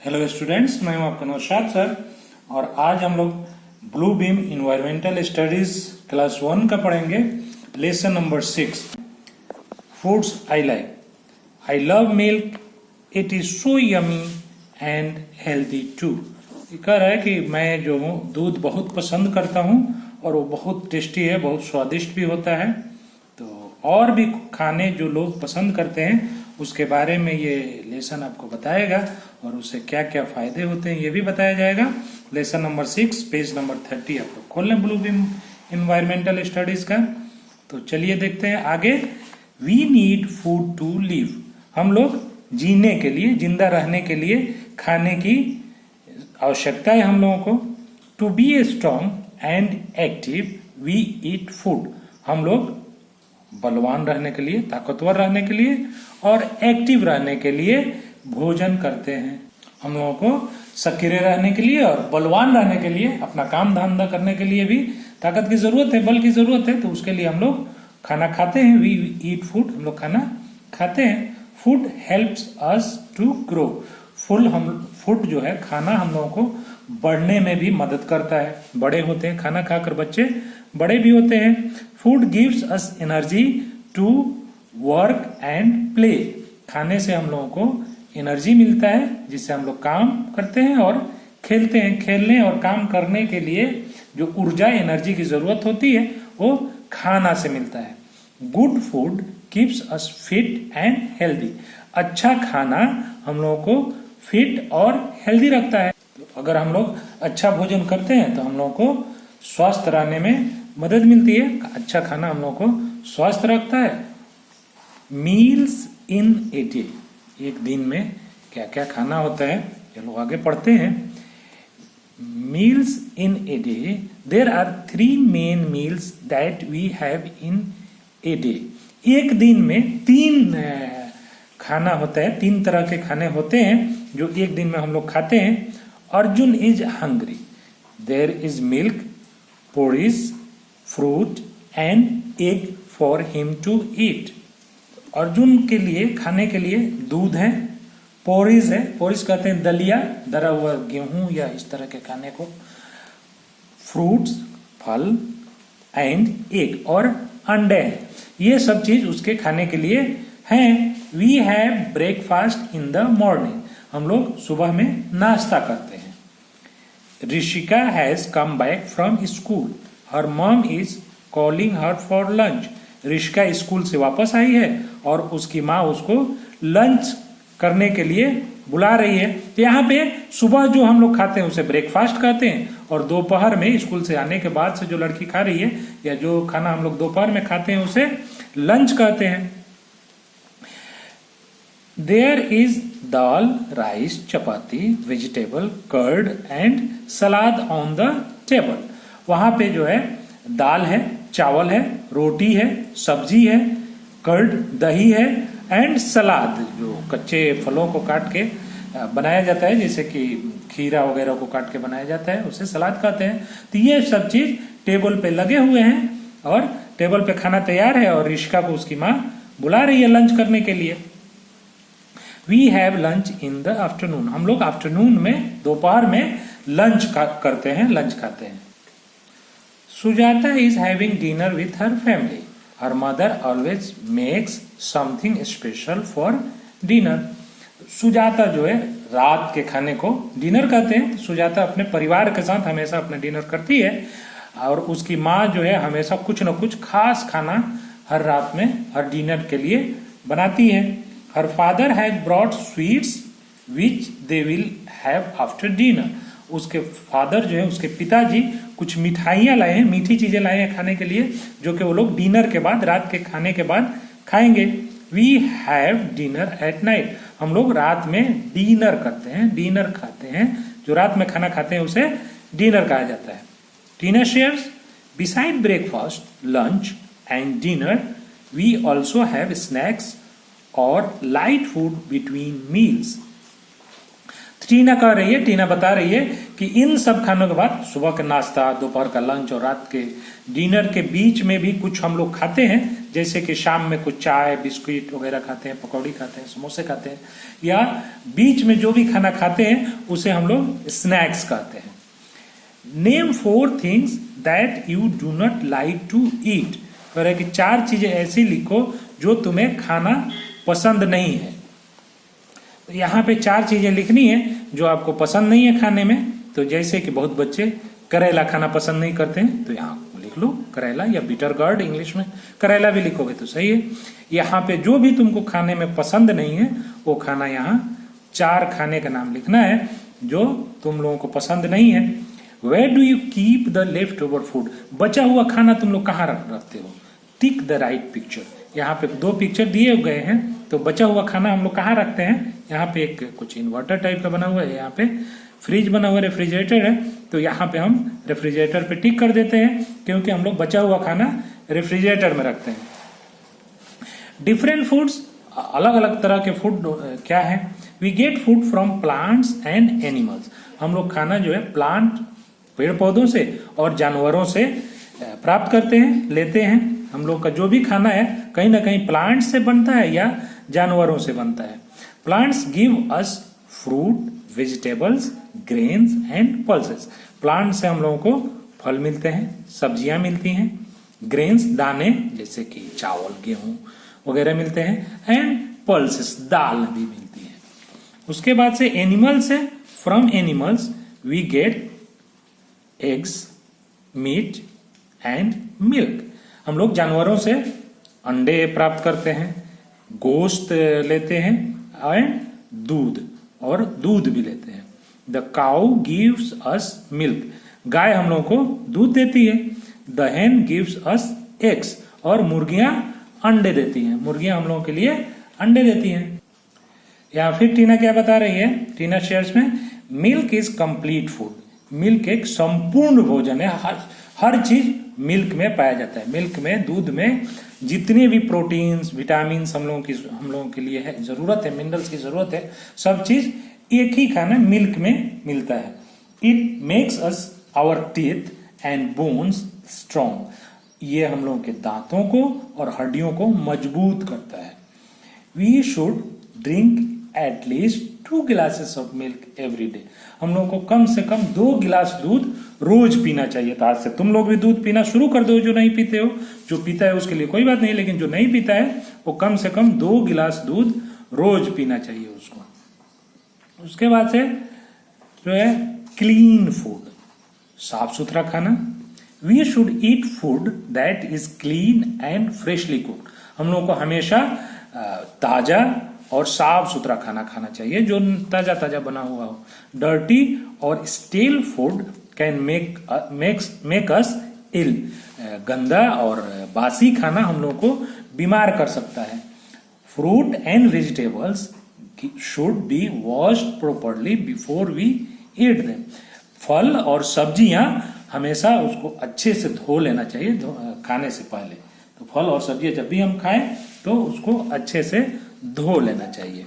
Hello students, मैं हूं आपका नौशाद सर और आज हम लोग Blue Beam environmental studies class 1 का पढ़ेंगे। Lesson number 6, foods I like. I love milk, it is so yummy and healthy too. कह रहा है कि मैं जो हूँ दूध बहुत पसंद करता हूँ और वो बहुत टेस्टी है, बहुत स्वादिष्ट भी होता है। तो और भी खाने जो लोग पसंद करते हैं उसके बारे में ये लेसन आपको बताएगा और उससे क्या क्या फायदे होते हैं ये भी बताया जाएगा। लेसन नंबर 6 पेज नंबर 30 आप लोग खोल लें ब्लू बीम इन्वायरमेंटल स्टडीज का। तो चलिए देखते हैं आगे। We need food to live. हम लोग जीने के लिए, जिंदा रहने के लिए खाने की आवश्यकता है हम लोगों को। To be a strong and active we eat food. हम लोग बलवान रहने के लिए, ताकतवर रहने के लिए और एक्टिव रहने के लिए भोजन करते हैं। हम लोगों को सक्रिय रहने के लिए और बलवान रहने के लिए, अपना काम धंधा करने के लिए भी ताकत की जरूरत है, बल की जरूरत है। तो उसके लिए हम लोग खाना खाते हैं। वी ईट फूड, हम लोग खाना खाते हैं। Food helps us to grow. Food जो है, खाना हम लोगों को बढ़ने में भी मदद करता है। बड़े होते हैं, खाना खाकर बच्चे बड़े भी होते हैं। Food gives us energy to work and play. खाने से हम लोगों को एनर्जी मिलता है जिससे हम लोग काम करते हैं और खेलते हैं। खेलने और काम करने के लिए जो ऊर्जा, एनर्जी की जरूरत होती है वो खाना से मिलता है। Good food keeps us fit and healthy. अच्छा खाना हम लोगों को फिट और हेल्दी रखता है। तो अगर हम लोग अच्छा भोजन करते हैं तो हम लोगों को स्वस्थ रहने में मदद मिलती है। अच्छा खाना हम लोगों को स्वस्थ रखता है। Meals in a day. एक दिन में क्या क्या खाना होता है चलो आगे पढ़ते हैं। Meals in a day, there are 3 main meals that we have in a day. एक दिन में 3 खाना होता है, 3 तरह के खाने होते हैं जो एक दिन में हम लोग खाते हैं। Arjun is hungry, there is milk, porridge, fruit and egg for him to eat. Arjun के लिए खाने के लिए दूध है, पोरीज है, पोरीज कहते हैं दलिया, दरा हुआ गेहूं या इस तरह के खाने को, फ्रूट्स फल एंड एग और अंडे हैं। ये सब चीज उसके खाने के लिए हैं। We have breakfast in the morning. हम लोग सुबह में नाश्ता करते हैं। Rishika has come back from school, her mom is calling her for lunch. Rishika school से वापस आई है और उसकी माँ उसको लंच करने के लिए बुला रही है। तो यहाँ पे सुबह जो हम लोग खाते हैं उसे ब्रेकफास्ट कहते हैं और दोपहर में स्कूल से आने के बाद से जो लड़की खा रही है या जो खाना हम लोग दोपहर में खाते हैं उसे लंच कहते हैं। There is dal, rice, chapati, vegetable, curd and salad on the table. वहां पे जो है दाल है, चावल है, रोटी है, सब्जी है, कर्ड दही है एंड सलाद, जो कच्चे फलों को काट के बनाया जाता है, जैसे कि खीरा वगैरह को काट के बनाया जाता है, उसे सलाद कहते हैं। तो ये सब चीज टेबल पे लगे हुए हैं और टेबल पे खाना तैयार है और ऋषिका को उसकी माँ बुला रही है लंच करने के लिए। We have lunch in the afternoon. हम लोग आफ्टरनून में, दोपहर में लंच करते हैं, लंच खाते हैं। Sujata is having dinner with her family, her mother always makes something special for dinner. Sujata जो है रात के खाने को डिनर कहते हैं। सुजाता अपने परिवार के साथ हमेशा अपने डिनर करती है और उसकी माँ जो है हमेशा कुछ न कुछ खास खाना हर रात में, हर डिनर के लिए बनाती है। Her father has brought sweets which they will have after dinner. उसके फादर जो है, उसके पिताजी कुछ मिठाइयाँ लाए हैं, मीठी चीजें लाए हैं खाने के लिए, जो कि वो लोग डिनर के बाद, रात के खाने के बाद खाएंगे। We have dinner at night. हम लोग रात में डिनर करते हैं, डिनर खाते हैं। जो रात में खाना खाते हैं उसे डिनर कहा जाता है। Tina shares, besides breakfast, lunch and dinner we also have snacks और light food between meals. Tina बता रही है कि इन सब खानों के बाद सुबह का नाश्ता, दोपहर का लंच और रात के डिनर के बीच में भी कुछ हम लोग खाते हैं, जैसे कि शाम में कुछ चाय बिस्कुट वगैरह खाते हैं, पकौड़ी खाते हैं, समोसे खाते हैं, या बीच में जो भी खाना खाते हैं उसे हम लोग स्नैक्स कहते हैं। Name 4 things that you do not like to eat. कह रहे कि 4 चीजें ऐसी लिखो जो तुम्हें खाना पसंद नहीं है। तो यहाँ पे 4 चीजें लिखनी है जो आपको पसंद नहीं है खाने में। तो जैसे कि बहुत बच्चे करेला खाना पसंद नहीं करते हैं, तो यहाँ लिख लो करेला, या बिटर गार्ड इंग्लिश में करेला भी लिखोगे तो सही है। यहाँ पे जो भी तुमको खाने में पसंद नहीं है वो खाना, यहाँ 4 खाने का नाम लिखना है जो तुम लोगों को पसंद नहीं है। Where do you keep the left over food. बचा हुआ खाना तुम लोग कहाँ रखते हो? Tick the right picture. यहाँ पे 2 पिक्चर दिए गए हैं, तो बचा हुआ खाना हम लोग कहाँ रखते हैं? यहाँ पे एक कुछ इन्वर्टर टाइप का बना हुआ है, यहाँ पे फ्रिज बना हुआ, रेफ्रिजरेटर है, तो यहाँ पे हम रेफ्रिजरेटर पे टिक कर देते हैं, क्योंकि हम लोग बचा हुआ खाना रेफ्रिजरेटर में रखते हैं। डिफरेंट फूड्स, अलग अलग तरह के फूड क्या है? We get food from plants and animals. हम लोग खाना जो है प्लांट, पेड़ पौधों से और जानवरों से प्राप्त करते हैं, लेते हैं। हम लोग का जो भी खाना है कहीं ना कहीं प्लांट से बनता है या जानवरों से बनता है। Plants give us fruit, vegetables, grains and pulses. Plant से हम लोगों को फल मिलते हैं, सब्जियां मिलती हैं, ग्रेन्स दाने जैसे कि चावल, गेहूं वगैरह मिलते हैं, एंड पल्सेस दाल भी मिलती है। उसके बाद से एनिमल्स है, from animals we get eggs, meat and milk. हम लोग जानवरों से अंडे प्राप्त करते हैं, गोश्त लेते हैं एंड दूध, और दूध भी लेते हैं। The cow gives us milk. गाय हम लोगों को दूध देती है। The hen gives us eggs. और मुर्गियां अंडे देती हैं। मुर्गियां हम लोगों के लिए अंडे देती हैं। या फिर टीना क्या बता रही है? टीना शेयर्स में milk is complete food. Milk एक संपूर्ण भोजन है। हर चीज मिल्क में पाया जाता है। मिल्क में, दूध में जितने भी प्रोटीन्स, विटामिन्स हम लोगों के लिए है, जरूरत है, मिनरल्स की जरूरत है, सब चीज एक ही खाना मिल्क में मिलता है। It makes us our teeth and bones strong. ये हम लोगों के दांतों को और हड्डियों को मजबूत करता है। We should drink at least 2 glasses of milk every day. हम लोगों को कम से कम 2 गिलास दूध रोज पीना चाहिए। तो आज से तुम लोग भी दूध पीना शुरू कर दो, जो नहीं पीते हो। जो पीता है उसके लिए कोई बात नहीं, लेकिन जो नहीं पीता है वो कम से कम 2 गिलास दूध रोज पीना चाहिए उसको। उसके बाद से जो है क्लीन फूड, साफ सुथरा खाना। We should eat food that is clean and freshly cooked. हम लोगों को हमेशा ताजा और साफ सुथरा खाना खाना चाहिए, जो ताजा ताजा बना हुआ हो। डर्टी और stale food can make us ill. गंदा और बासी खाना हम लोगों को बीमार कर सकता है। Fruit and vegetables should be washed properly before we eat them. फल और सब्जियां हमेशा उसको अच्छे से धो लेना चाहिए खाने से पहले। तो फल और सब्जियां जब भी हम खाएं तो उसको अच्छे से धो लेना चाहिए।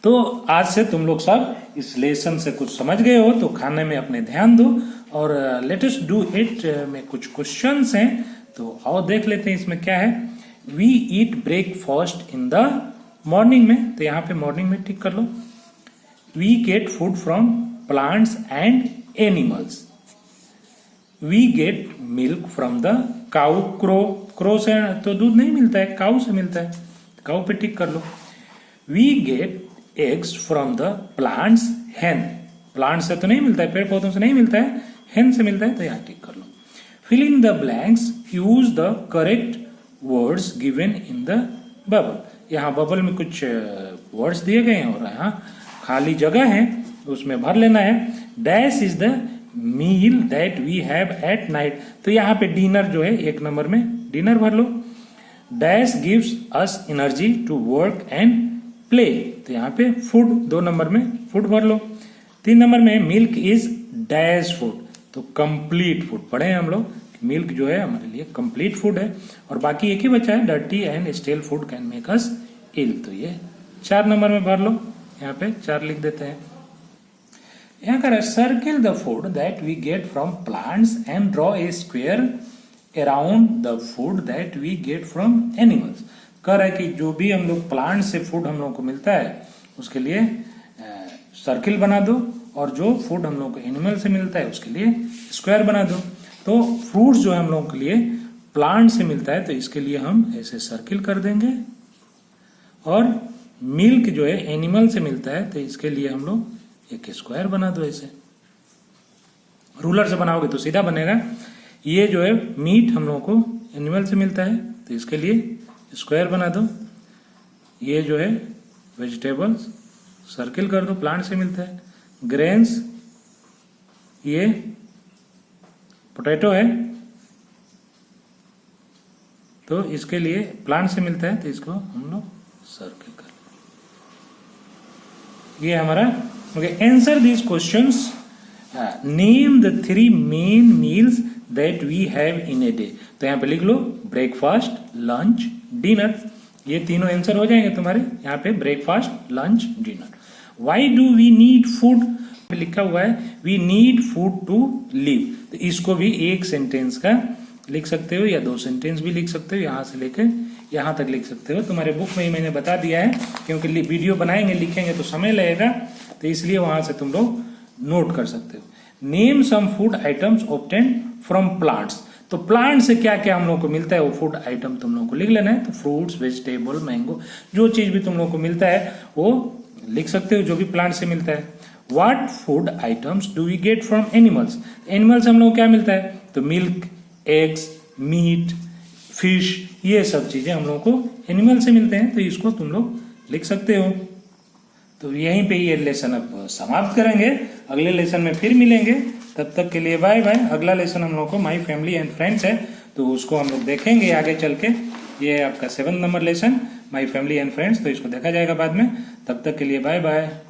तो आज से तुम लोग सब इस लेसन से कुछ समझ गए हो, तो खाने में अपने ध्यान दो। और लेट अस डू इट में कुछ क्वेश्चंस हैं, तो आओ देख लेते हैं इसमें क्या है। We eat breakfast in the morning में, तो यहाँ पे मॉर्निंग में टिक कर लो। We get food from plants and animals. We get milk from the cow. Crow से तो दूध नहीं मिलता है, काउ से मिलता है, काउ पे टिक कर लो। We get eggs from the plants. hen, plant से तो नहीं मिलता है, पेड़ पौधों से नहीं मिलता है, hen से मिलता है, तो यहाँ टिक कर लो। Fill in the blanks, use the correct words given in the bubble. यहाँ बबल में कुछ वर्ड्स दिए गए हैं और यहाँ खाली जगह है, उसमें भर लेना है। Dash is the meal that we have at night. तो यहाँ पे डिनर जो है 1 नंबर में डिनर भर लो। Dash gives us energy to work and play. तो यहाँ पे फूड 2 नंबर में फूड भर लो। 3 नंबर में मिल्क इज डैश फूड, तो कंप्लीट फूड पढ़े हैं हम लोग। मिल्क जो है हमारे लिए कंप्लीट फूड है। और बाकी एक ही बचा है, dirty and stale food can make us ill, तो ये 4 नंबर में भर लो। यहाँ पे 4 लिख देते हैं। यहाँ कर circle the food that we get from plants and draw a square around the food that we get from animals. कह रहा है कि जो भी हम लोग प्लांट से फूड हम लोग को मिलता है उसके लिए सर्किल बना दो, और जो फूड हम लोग को एनिमल से मिलता है उसके लिए स्क्वायर बना दो। तो फ्रूट्स जो है हम लोग के लिए प्लांट से मिलता है तो इसके लिए हम ऐसे सर्किल कर देंगे, और मिल्क जो है एनिमल से मिलता है तो इसके लिए हम लोग एक स्क्वायर बना दो। ऐसे रूलर से बनाओगे तो सीधा बनेगा। ये जो है मीट हम लोग को एनिमल से मिलता है तो इसके लिए स्क्वायर बना दो। ये जो है वेजिटेबल्स सर्किल कर दो, प्लांट से मिलता है। ग्रेन्स, ये पोटैटो है तो इसके लिए प्लांट से मिलता है तो इसको हम लोग सर्किल कर। ये हमारा okay. Answer this questions, name the 3 main meals that we have in a day. तो यहाँ पे लिख लो ब्रेकफास्ट, लंच, डिनर। ये तीनों आंसर हो जाएंगे तुम्हारे यहाँ पे, breakfast, lunch, dinner. Why do we need food, लिखा हुआ है we need food to live. तो इसको भी एक सेंटेंस का लिख सकते हो या 2 सेंटेंस भी लिख सकते हो, यहां से लेकर यहां तक लिख सकते हो। तुम्हारे बुक में ही मैंने बता दिया है, क्योंकि वीडियो बनाएंगे लिखेंगे तो समय लगेगा, तो इसलिए वहां से तुम लोग नोट कर सकते हो। Name some food items obtain from plants. तो प्लांट से क्या क्या हम लोग को मिलता है वो फूड आइटम तुम लोग को लिख लेना है। तो फ्रूट्स, वेजिटेबल, मैंगो, जो चीज भी तुम लोग को मिलता है वो लिख सकते हो, जो भी प्लांट से मिलता है। What food items do we get from animals. Animals हम लोग को क्या मिलता है, तो मिल्क, एग्स, मीट, फिश, ये सब चीजें हम लोग को एनिमल से मिलते हैं, तो इसको तुम लोग लिख सकते हो। तो यहीं पे ये लेसन अब समाप्त करेंगे, अगले लेसन में फिर मिलेंगे। तब तक के लिए बाय बाय। अगला लेसन हम लोग को माई फैमिली एंड फ्रेंड्स है, तो उसको हम लोग देखेंगे आगे चल के। ये आपका 7 number lesson my family and friends, तो इसको देखा जाएगा बाद में। तब तक के लिए बाय बाय।